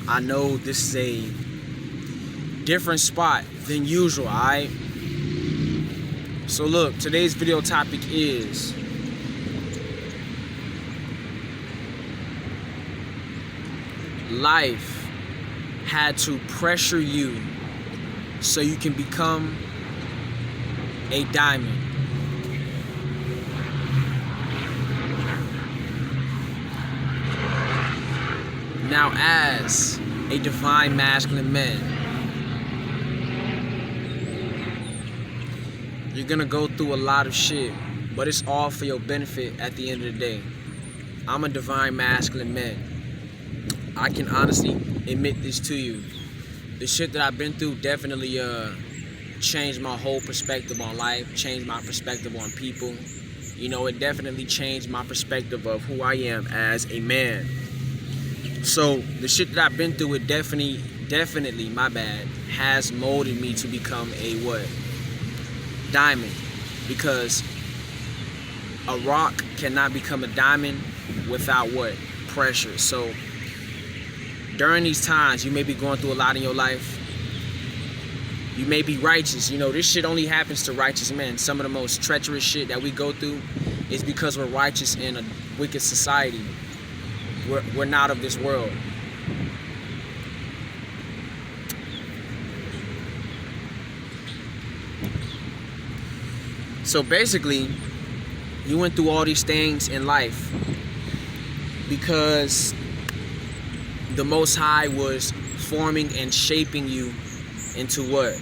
I know this is a different spot than usual, alright? So look, today's video topic is life had to pressure you so you can become a diamond. Now, as a divine masculine man, you're gonna go through a lot of shit, but it's all for your benefit at the end of the day. I'm a divine masculine man. I can honestly admit this to you. The shit that I've been through definitely changed my whole perspective on life, changed my perspective on people. You know, it definitely changed my perspective of who I am as a man. So the shit that I've been through, it definitely, my bad, has molded me to become a what? Diamond. Because a rock cannot become a diamond without what? Pressure. So during these times, you may be going through a lot in your life. You may be righteous. You know, this shit only happens to righteous men. Some of the most treacherous shit that we go through is because we're righteous in a wicked society. We're not of this world. So basically, you went through all these things in life because the Most High was forming and shaping you into what?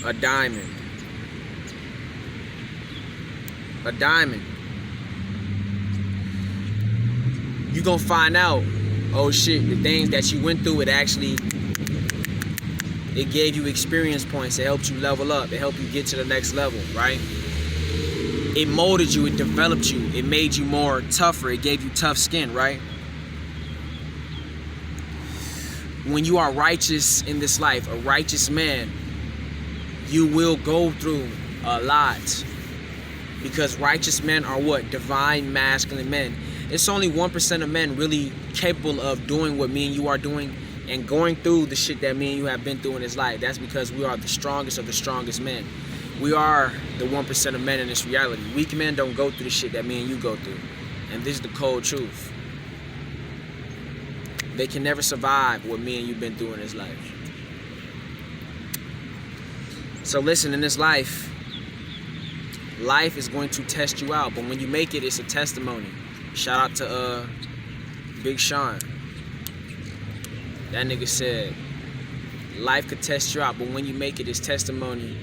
A diamond. A diamond. You're gonna find out, oh shit, the things that you went through, it gave you experience points. It helped you level up. It helped you get to the next level, right? It molded you. It developed you. It made you more tougher. It gave you tough skin, right? When you are righteous in this life, a righteous man, you will go through a lot. Because righteous men are what? Divine masculine men. It's only 1% of men really capable of doing what me and you are doing and going through the shit that me and you have been through in this life. That's because we are the strongest of the strongest men. We are the 1% of men in this reality. Weak men don't go through the shit that me and you go through. And this is the cold truth. They can never survive what me and you've been through in this life. So listen, in this life is going to test you out. But when you make it, it's a testimony. Shout out to Big Sean. That nigga said, life could test you out, but when you make it, it's testimony.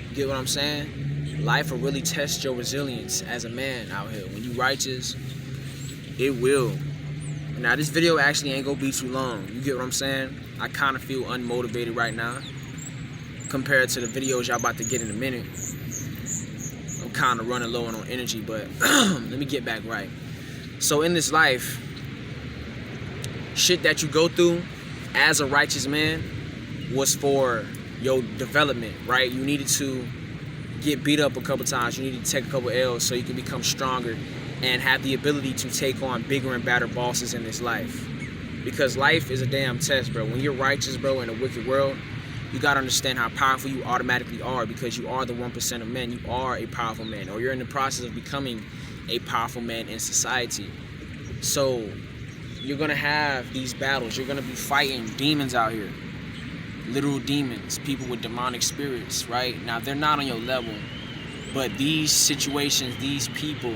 You get what I'm saying? Life will really test your resilience as a man out here. When you righteous, it will. Now, this video actually ain't gonna be too long. You get what I'm saying? I kind of feel unmotivated right now compared to the videos y'all about to get in a minute. I'm kind of running low on energy, but let me get back right. So in this life, shit that you go through as a righteous man was for your development, right? You needed to get beat up a couple times. You needed to take a couple L's so you can become stronger and have the ability to take on bigger and badder bosses in this life. Because life is a damn test, bro. When you're righteous, bro, in a wicked world, you gotta understand how powerful you automatically are because you are the 1% of men. You are a powerful man, or you're in the process of becoming a powerful man in society. So you're gonna have these battles. You're gonna be fighting demons out here. Literal demons, people with demonic spirits, right? Now, they're not on your level, but these situations, these people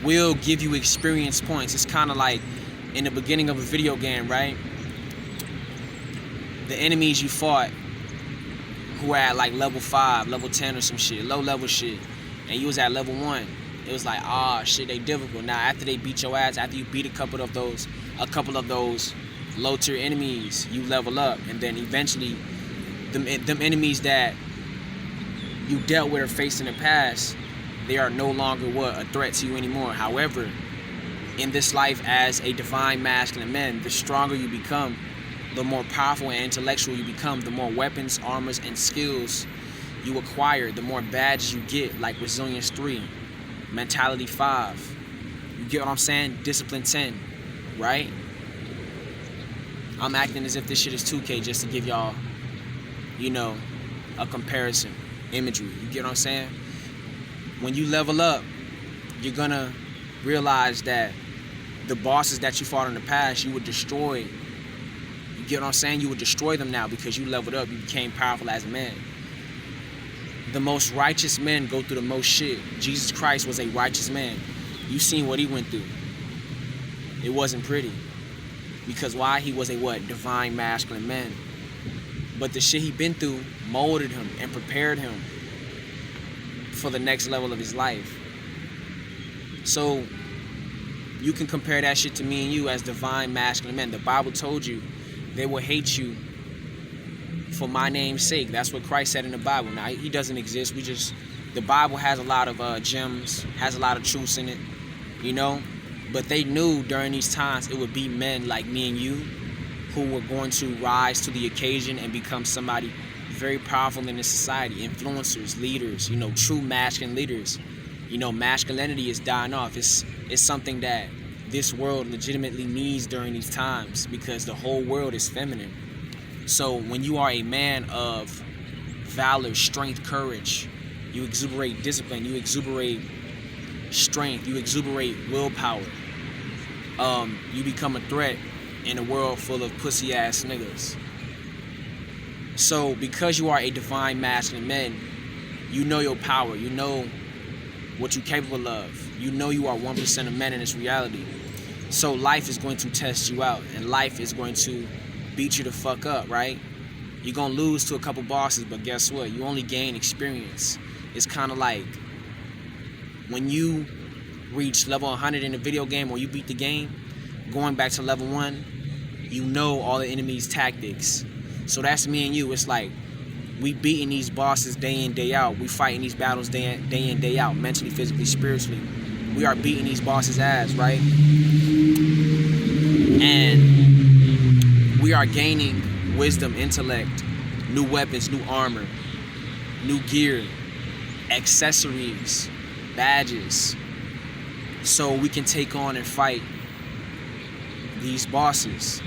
will give you experience points. It's kind of like in the beginning of a video game, right? The enemies you fought who were at like level 5, level 10 or some shit, low level shit, and you was at level 1. It was like, ah, shit, they difficult. Now, after they beat your ass, after you beat a couple of those low tier enemies, you level up, and then eventually, them enemies that you dealt with or faced in the past, they are no longer what? A threat to you anymore. However, in this life as a divine masculine man, the stronger you become, the more powerful and intellectual you become, the more weapons, armors, and skills you acquire, the more badges you get, like Resilience 3, Mentality 5. You get what I'm saying? Discipline 10. right? I'm acting as if this shit is 2K just to give y'all, you know, a comparison, imagery. You get what I'm saying? When you level up, you're gonna realize that the bosses that you fought in the past, you would destroy. You get what I'm saying? You would destroy them now because you leveled up. You became powerful as a man. The most righteous men go through the most shit. Jesus Christ was a righteous man. You seen what he went through. It wasn't pretty. Because why? He was a what? Divine masculine man. But the shit he been through molded him and prepared him for the next level of his life. So you can compare that shit to me and you as divine masculine men. The Bible told you they will hate you for my name's sake. That's what Christ said in the Bible. Now, he doesn't exist. The Bible has a lot of gems, has a lot of truths in it, you know? But they knew during these times it would be men like me and you who were going to rise to the occasion and become somebody very powerful in this society. Influencers, leaders, you know, true masculine leaders. You know, masculinity is dying off. It's something that this world legitimately needs during these times because the whole world is feminine. So when you are a man of valor, strength, courage, you exuberate discipline, you exuberate strength, you exuberate willpower. You become a threat in a world full of pussy ass niggas. So because you are a divine masculine man, you know your power, you know what you're capable of. You know you are 1% of men in this reality. So life is going to test you out, and life is going to beat you the fuck up, right? You're gonna lose to a couple bosses, but guess what? You only gain experience. It's kind of like when you reach level 100 in a video game or you beat the game, going back to level 1, you know all the enemy's tactics. So that's me and you. It's like we beating these bosses day in, day out. We fighting these battles day in, day out, mentally, physically, spiritually. We are beating these bosses' ass, right? And we are gaining wisdom, intellect, new weapons, new armor, new gear, accessories, badges, so we can take on and fight these bosses.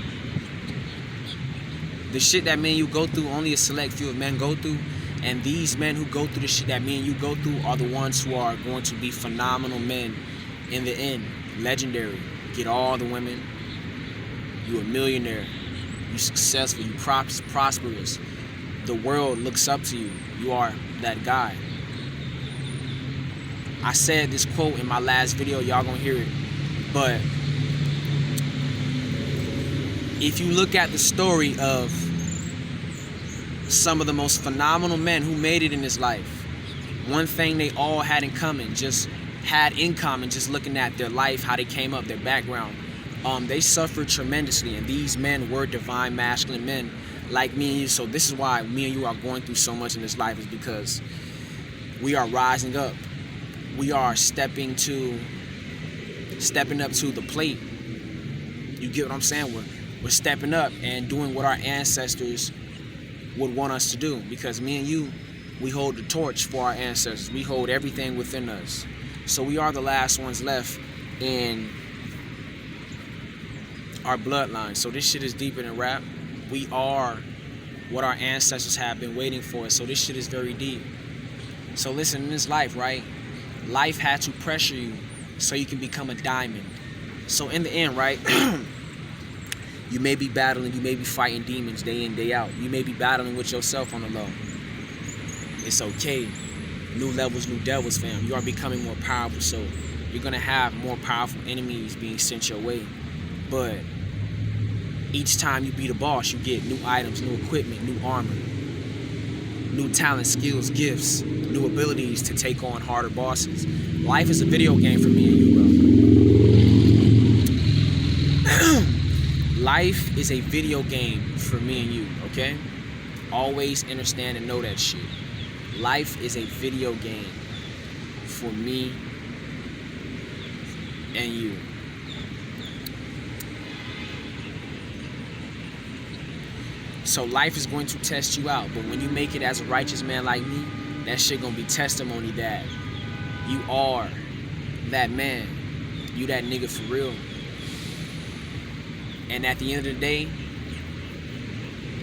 The shit that me and you go through, only a select few of men go through. And these men who go through the shit that me and you go through are the ones who are going to be phenomenal men in the end. Legendary. Get all the women. You a millionaire. You successful. You prosperous. The world looks up to you. You are that guy. I said this quote in my last video. Y'all gonna hear it. But if you look at the story of some of the most phenomenal men who made it in this life, one thing they all had in common, just looking at their life, how they came up, their background, they suffered tremendously, and these men were divine masculine men like me and you. So this is why me and you are going through so much in this life, is because we are rising up. We are stepping up to the plate. You get what I'm saying? We're stepping up and doing what our ancestors would want us to do, because me and you, we hold the torch for our ancestors. We hold everything within us. So we are the last ones left in our bloodline. So this shit is deeper than rap. We are what our ancestors have been waiting for. So this shit is very deep. So listen, in this life, right? Life had to pressure you so you can become a diamond. So in the end, right? You may be battling, you may be fighting demons day in, day out. You may be battling with yourself on the low. It's okay. New levels, new devils, fam. You are becoming more powerful, so you're gonna have more powerful enemies being sent your way. But each time you beat a boss, you get new items, new equipment, new armor, new talent, skills, gifts, new abilities to take on harder bosses. Life is a video game for me and you, bro. Life is a video game for me and you, okay? Always understand and know that shit. Life is a video game for me and you. So life is going to test you out, but when you make it as a righteous man like me, that shit gonna be testimony that you are that man. You that nigga for real. And at the end of the day,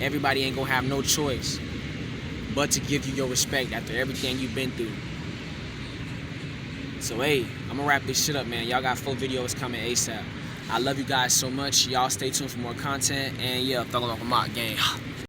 everybody ain't gonna have no choice but to give you your respect after everything you've been through. So hey, I'm gonna wrap this shit up, man. Y'all got 4 videos coming ASAP. I love you guys so much. Y'all stay tuned for more content. And yeah, thug off my gang.